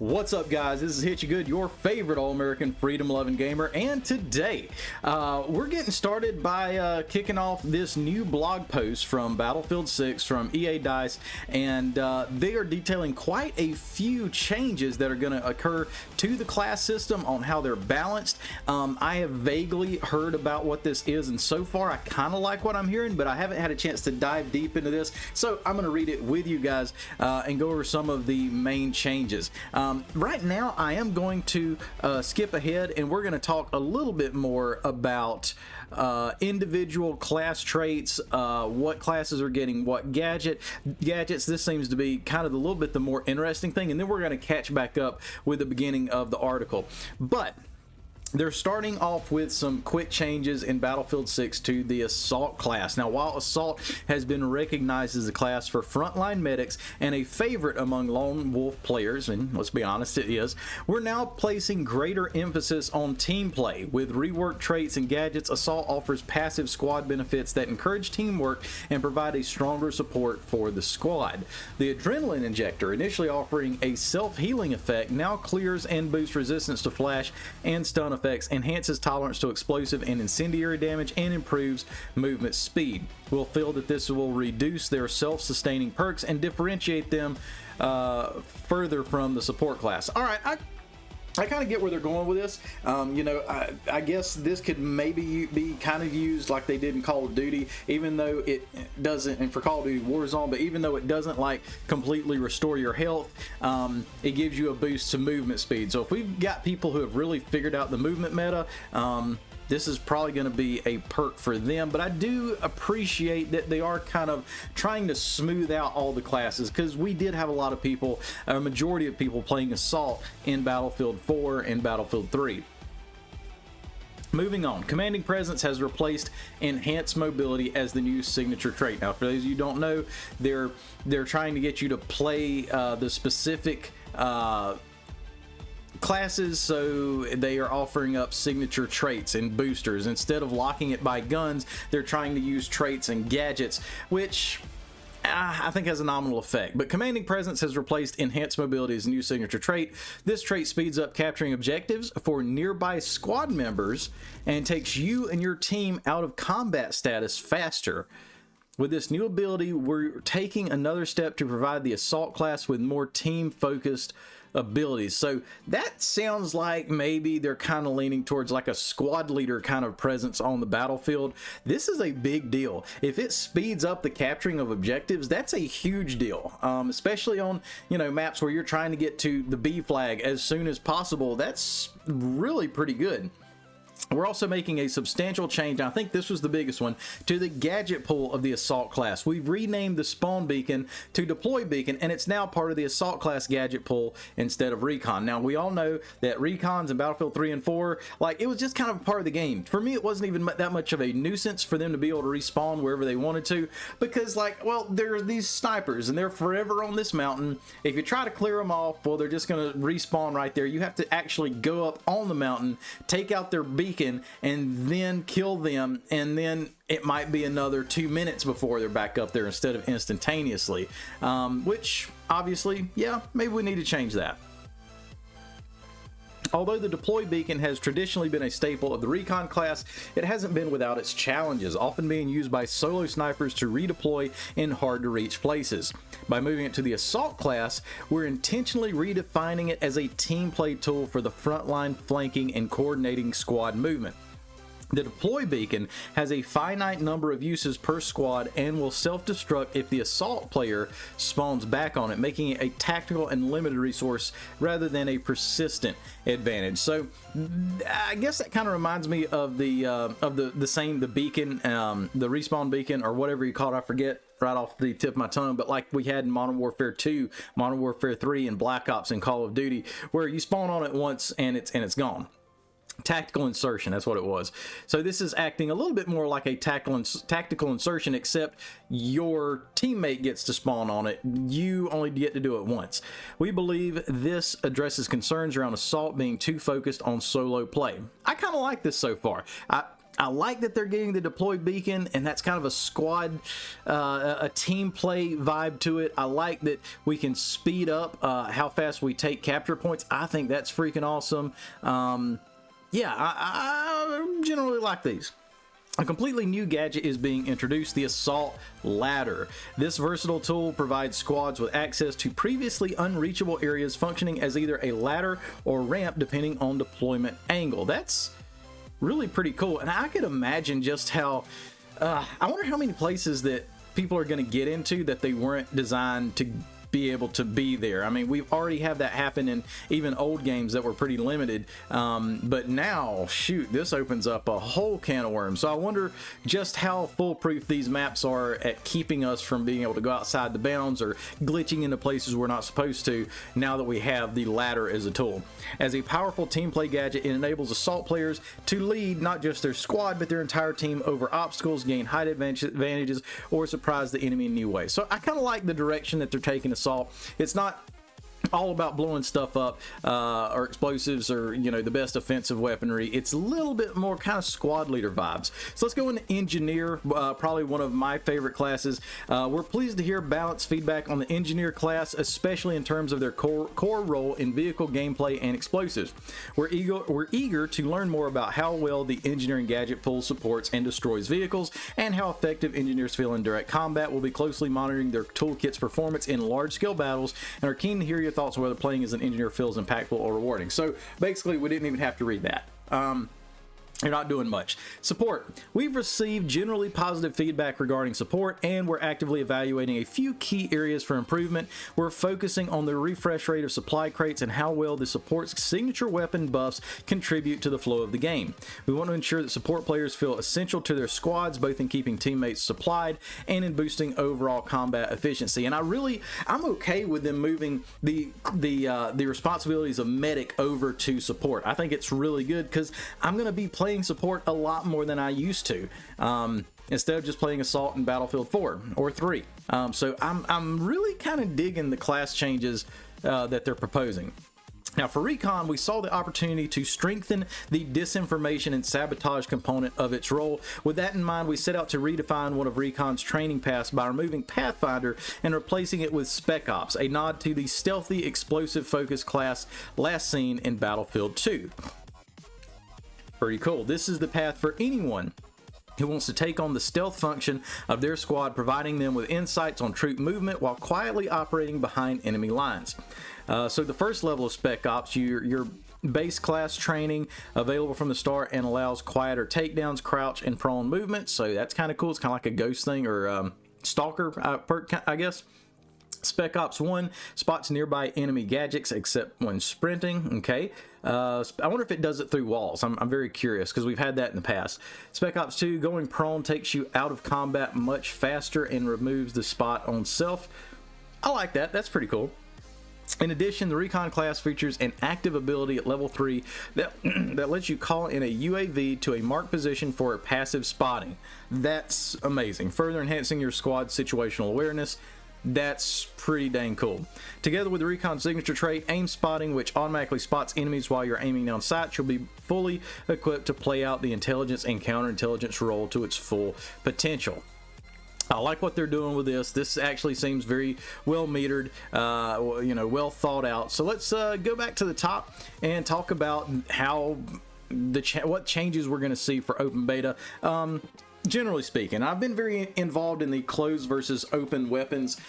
What's up, guys? This is Hit You Good, your favorite all-American freedom-loving gamer, and today we're getting started by kicking off this new blog post from Battlefield 6 from EA DICE, and they are detailing quite a few changes that are going to occur to the class system on how they're balanced. I have vaguely heard about what this is, and so far I kind of like what I'm hearing, but I haven't had a chance to dive deep into this, so I'm going to read it with you guys and go over some of the main changes. Right now, I am going to skip ahead, and we're going to talk a little bit more about individual class traits, what classes are getting what gadgets. This seems to be kind of a little bit the more interesting thing, and then we're going to catch back up with the beginning of the article. But they're starting off with some quick changes in Battlefield 6 to the Assault class. Now, while Assault has been recognized as a class for frontline medics and a favorite among lone wolf players, and let's be honest, it is, we're now placing greater emphasis on team play. With reworked traits and gadgets, Assault offers passive squad benefits that encourage teamwork and provide a stronger support for the squad. The Adrenaline Injector, initially offering a self-healing effect, now clears and boosts resistance to flash and stun effects, enhances tolerance to explosive and incendiary damage, and improves movement speed. We'll feel that this will reduce their self-sustaining perks and differentiate them further from the support class. Alright, I kind of get where they're going with this. You know, I guess this could maybe be kind of used like they did in Call of Duty, even though it doesn't, and for Call of Duty Warzone, but even though it doesn't like completely restore your health, it gives you a boost to movement speed. So if we've got people who have really figured out the movement meta, this is probably going to be a perk for them. But I do appreciate that they are kind of trying to smooth out all the classes, because we did have a lot of people, a majority of people playing Assault in Battlefield 4 and Battlefield 3. Moving on, Commanding Presence has replaced Enhanced Mobility as the new signature trait. Now, for those of you who don't know, they're trying to get you to play the specific classes, so they are offering up signature traits and boosters. Instead of locking it by guns, they're trying to use traits and gadgets, which I think has a nominal effect. But Commanding Presence has replaced Enhanced Mobility as a new signature trait. This trait speeds up capturing objectives for nearby squad members and takes you and your team out of combat status faster. With this new ability, we're taking another step to provide the Assault class with more team-focused abilities. So that sounds like maybe they're kind of leaning towards like a squad leader kind of presence on the battlefield. This is a big deal. If it speeds up the capturing of objectives, that's a huge deal, especially on, you know, maps where you're trying to get to the B flag as soon as possible. That's really pretty good. We're also making a substantial change, I think this was the biggest one, to the gadget pool of the Assault class. We've renamed the Spawn Beacon to Deploy Beacon, and it's now part of the Assault class gadget pool instead of Recon. Now, we all know that Recons in Battlefield 3 and 4, like, it was just kind of a part of the game. For me, it wasn't even that much of a nuisance for them to be able to respawn wherever they wanted to, because, like, well, there are these snipers, and they're forever on this mountain. If you try to clear them off, well, they're just going to respawn right there. You have to actually go up on the mountain, take out their beacon, and then kill them, and then it might be another 2 minutes before they're back up there instead of instantaneously, which obviously, yeah, maybe we need to change that. Although the Deploy Beacon has traditionally been a staple of the Recon class, it hasn't been without its challenges, often being used by solo snipers to redeploy in hard-to-reach places. By moving it to the Assault class, we're intentionally redefining it as a team play tool for the frontline flanking and coordinating squad movement. The Deploy Beacon has a finite number of uses per squad and will self-destruct if the Assault player spawns back on it, making it a tactical and limited resource rather than a persistent advantage. So I guess that kind of reminds me of the beacon, the respawn beacon, or whatever you call it, I forget right off the tip of my tongue, but like we had in Modern Warfare 2, Modern Warfare 3, and Black Ops and Call of Duty, where you spawn on it once and it's gone. Tactical insertion, that's what it was. So this is acting a little bit more like a tactical insertion, except your teammate gets to spawn on it. You only get to do it once. We believe this addresses concerns around Assault being too focused on solo play. I kind of like this so far. I like that they're getting the deploy beacon, and that's kind of a squad, a team play vibe to it. I like that we can speed up how fast we take capture points. I think that's freaking awesome. Yeah, I generally like these. A completely new gadget is being introduced, the Assault Ladder. This versatile tool provides squads with access to previously unreachable areas, functioning as either a ladder or ramp depending on deployment angle. That's really pretty cool, and I could imagine just how, I wonder how many places that people are going to get into that they weren't designed to be able to be there. I mean, we've already had that happen in even old games that were pretty limited, but now, shoot, this opens up a whole can of worms. So I wonder just how foolproof these maps are at keeping us from being able to go outside the bounds or glitching into places we're not supposed to, now that we have the ladder as a tool. As a powerful team play gadget, it enables assault players to lead not just their squad but their entire team over obstacles, gain height advantages, or surprise the enemy in new ways. So I kind of like the direction that they're taking Assault. It's not all about blowing stuff up or explosives or, you know, the best offensive weaponry. It's a little bit more kind of squad leader vibes. So let's go into Engineer, probably one of my favorite classes. We're pleased to hear balanced feedback on the Engineer class, especially in terms of their core role in vehicle gameplay and explosives. We're eager to learn more about how well the engineering gadget pool supports and destroys vehicles, and how effective engineers feel in direct combat. We'll be closely monitoring their toolkit's performance in large-scale battles, and are keen to hear your thoughts on whether playing as an engineer feels impactful or rewarding. So basically, we didn't even have to read that. You're not doing much. Support. We've received generally positive feedback regarding support, and we're actively evaluating a few key areas for improvement. We're focusing on the refresh rate of supply crates and how well the support's signature weapon buffs contribute to the flow of the game. We want to ensure that support players feel essential to their squads, both in keeping teammates supplied and in boosting overall combat efficiency. And I'm okay with them moving the responsibilities of medic over to support. I think it's really good because I'm going to be playing support a lot more than I used to, instead of just playing Assault in Battlefield 4 or 3. So I'm really kind of digging the class changes that they're proposing. Now, for Recon, we saw the opportunity to strengthen the disinformation and sabotage component of its role. With that in mind, we set out to redefine one of Recon's training paths by removing Pathfinder and replacing it with Spec Ops, a nod to the stealthy, explosive-focused class last seen in Battlefield 2. Pretty cool. This is the path for anyone who wants to take on the stealth function of their squad, providing them with insights on troop movement while quietly operating behind enemy lines. So the first level of Spec Ops, your base class training available from the start, and allows quieter takedowns, crouch, and prone movement. So that's kind of cool. It's kind of like a ghost thing, or stalker perk, I guess. Spec Ops 1 spots nearby enemy gadgets except when sprinting. Okay, I wonder if it does it through walls. I'm very curious because we've had that in the past. Spec Ops 2, going prone takes you out of combat much faster and removes the spot on self. I like that. That's pretty cool. In addition, the Recon class features an active ability at level 3 that lets you call in a UAV to a marked position for passive spotting. That's amazing. Further enhancing your squad's situational awareness. That's pretty dang cool. Together with the Recon signature trait, aim spotting, which automatically spots enemies while you're aiming down sight, you'll be fully equipped to play out the intelligence and counterintelligence role to its full potential. I like what they're doing with this. This actually seems very well metered, well thought out. So let's go back to the top and talk about how what changes we're going to see for open beta. Generally speaking, I've been very involved in the closed versus open weapons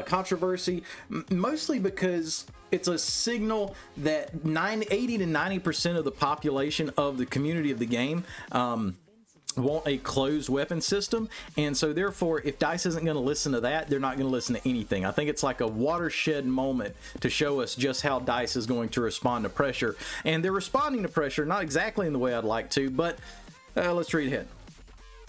controversy, mostly because it's a signal that 80 to 90% of the population of the community of the game want a closed weapon system, and so therefore if DICE isn't going to listen to that, they're not going to listen to anything. I think it's like a watershed moment to show us just how DICE is going to respond to pressure, and they're responding to pressure not exactly in the way I'd like to, but let's read ahead.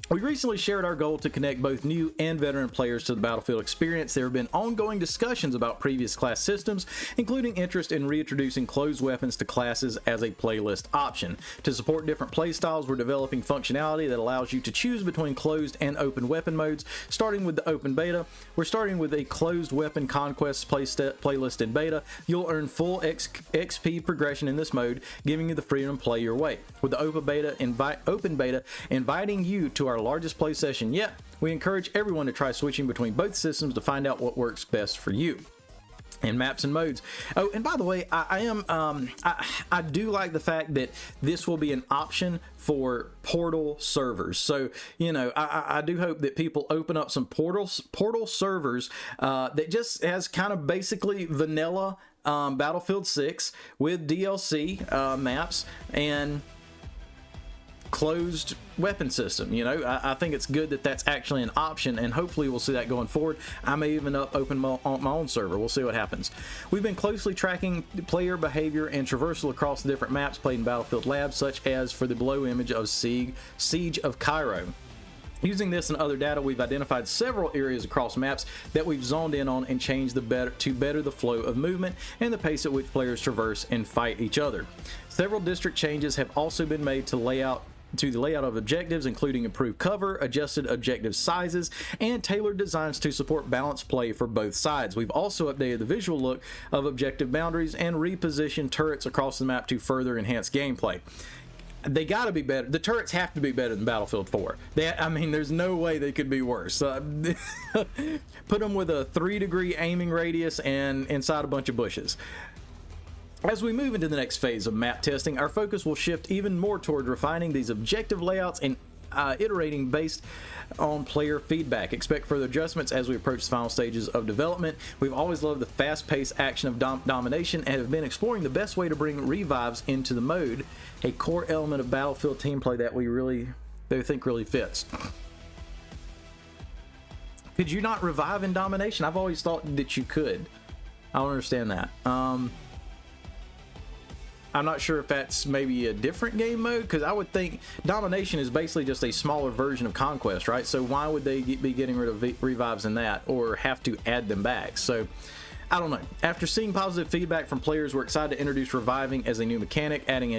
We recently shared our goal to connect both new and veteran players to the Battlefield experience. There have been ongoing discussions about previous class systems, including interest in reintroducing closed weapons to classes as a playlist option. To support different playstyles, we're developing functionality that allows you to choose between closed and open weapon modes. Starting with the open beta, we're starting with a closed weapon conquest playlist in beta. You'll earn full XP progression in this mode, giving you the freedom to play your way. With the open beta inviting you to our largest play session yet, we encourage everyone to try switching between both systems to find out what works best for you. And maps and modes. Oh, and by the way, I do like the fact that this will be an option for portal servers. So, you know, I do hope that people open up some portal servers that just has kind of basically vanilla Battlefield 6 with DLC maps and closed weapon system. You know, I think it's good that that's actually an option, and hopefully we'll see that going forward. I may even open my own server. We'll see what happens. We've been closely tracking player behavior and traversal across the different maps played in Battlefield Labs, such as for the below image of Siege of Cairo. Using this and other data, we've identified several areas across maps that we've zoned in on and changed to better the flow of movement and the pace at which players traverse and fight each other. Several district changes have also been made to the layout of objectives, including improved cover, adjusted objective sizes, and tailored designs to support balanced play for both sides. We've also updated the visual look of objective boundaries and repositioned turrets across the map to further enhance gameplay. They gotta be better. The turrets have to be better than Battlefield 4. I mean, there's no way they could be worse. Put them with a 3-degree aiming radius and inside a bunch of bushes. As we move into the next phase of map testing, our focus will shift even more toward refining these objective layouts and iterating based on player feedback. Expect further adjustments as we approach the final stages of development. We've always loved the fast-paced action of domination and have been exploring the best way to bring revives into the mode, a core element of Battlefield team play that we think really fits. Could you not revive in domination? I've always thought that you could. I don't understand that. I'm not sure if that's maybe a different game mode, because I would think domination is basically just a smaller version of conquest, right? So why would they be getting rid of revives in that, or have to add them back? So I don't know. After seeing positive feedback from players, we're excited to introduce reviving as a new mechanic, adding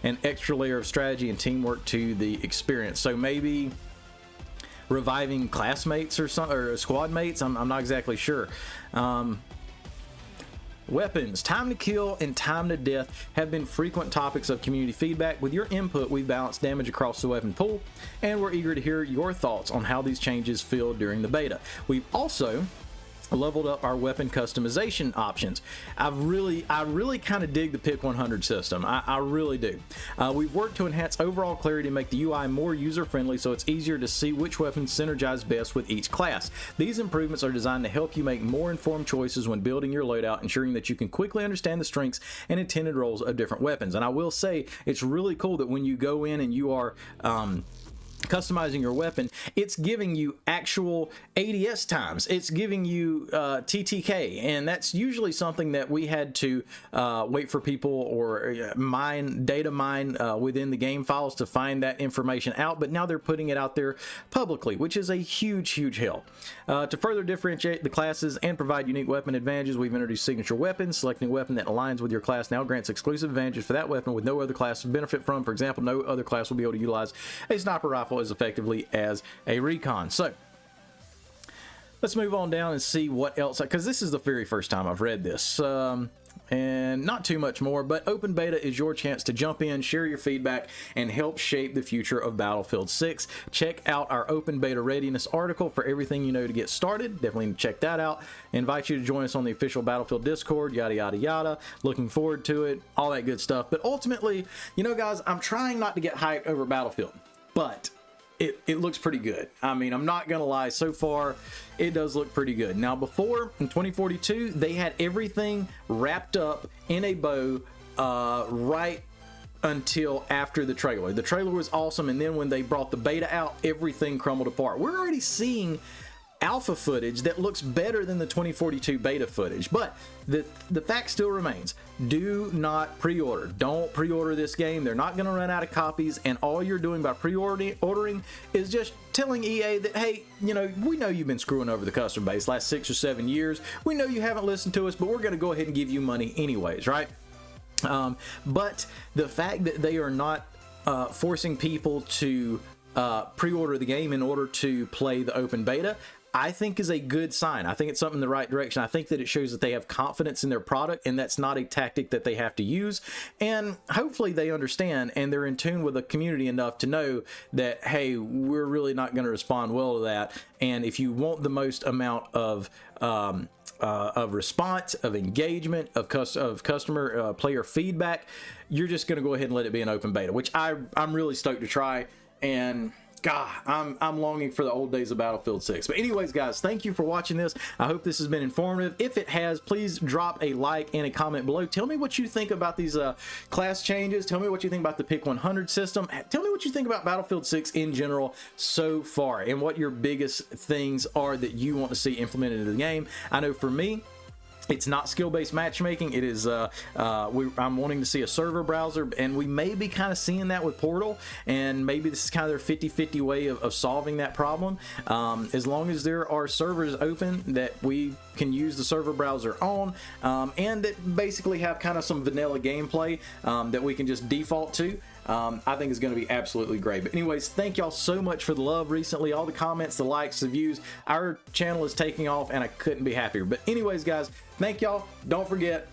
an extra layer of strategy and teamwork to the experience. So maybe reviving classmates or squad mates. I'm not exactly sure. Weapons, time to kill and time to death have been frequent topics of community feedback. With your input, we've balanced damage across the weapon pool, and we're eager to hear your thoughts on how these changes feel during the beta. We've also leveled up our weapon customization options. I really kind of dig the Pick 100 system. I really do. We've worked to enhance overall clarity and make the UI more user-friendly so it's easier to see which weapons synergize best with each class. These improvements are designed to help you make more informed choices when building your loadout, ensuring that you can quickly understand the strengths and intended roles of different weapons. And I will say, it's really cool that when you go in and you are customizing your weapon, it's giving you actual ADS times. It's giving you TTK, and that's usually something that we had to wait for people or data mine within the game files to find that information out, but now they're putting it out there publicly, which is a huge help. To further differentiate the classes and provide unique weapon advantages, we've introduced signature weapons. Selecting a weapon that aligns with your class now grants exclusive advantages for that weapon with no other class to benefit from. For example, no other class will be able to utilize a sniper rifle as effectively as a Recon. So let's move on down and see what else, because this is the very first time I've read this, and not too much more, but open beta is your chance to jump in, share your feedback, and help shape the future of Battlefield 6. Check out our open beta readiness article for everything you know to get started. Definitely check that out. Invite you to join us on the official Battlefield Discord, yada yada yada. Looking forward to it, all that good stuff. But ultimately, you know guys, I'm trying not to get hyped over Battlefield, but it looks pretty good. I mean, I'm not gonna lie, so far it does look pretty good. Now, before in 2042, they had everything wrapped up in a bow right until after the trailer. The trailer was awesome, and then when they brought the beta out, everything crumbled apart. We're already seeing alpha footage that looks better than the 2042 beta footage. But the fact still remains, do not pre-order. Don't pre-order this game. They're not going to run out of copies, and all you're doing by pre-ordering is just telling EA that, hey, you know, we know you've been screwing over the customer base last 6 or 7 years. We know you haven't listened to us, but we're going to go ahead and give you money anyways, right? But the fact that they are not forcing people to pre-order the game in order to play the open beta, I think is a good sign. I think it's something in the right direction. I think that it shows that they have confidence in their product, and that's not a tactic that they have to use. And hopefully they understand and they're in tune with the community enough to know that, hey, we're really not going to respond well to that. And if you want the most amount of response, of engagement, of customer player feedback, you're just going to go ahead and let it be an open beta, which I'm really stoked to try. And God, I'm longing for the old days of Battlefield 6. But anyways, guys, thank you for watching this. I hope this has been informative. If it has, please drop a like and a comment below. Tell me what you think about these class changes. Tell me what you think about the Pick 100 system. Tell me what you think about Battlefield 6 in general so far, and what your biggest things are that you want to see implemented into the game. I know for me, it's not skill-based matchmaking. It is I'm wanting to see a server browser, and we may be kind of seeing that with Portal, and maybe this is kind of their 50-50 way of solving that problem. As long as there are servers open that we can use the server browser on, and that basically have kind of some vanilla gameplay that we can just default to, I think is going to be absolutely great. But anyways, thank y'all so much for the love recently, all the comments, the likes, the views. Our channel is taking off, and I couldn't be happier. But anyways, guys, thank y'all. Don't forget,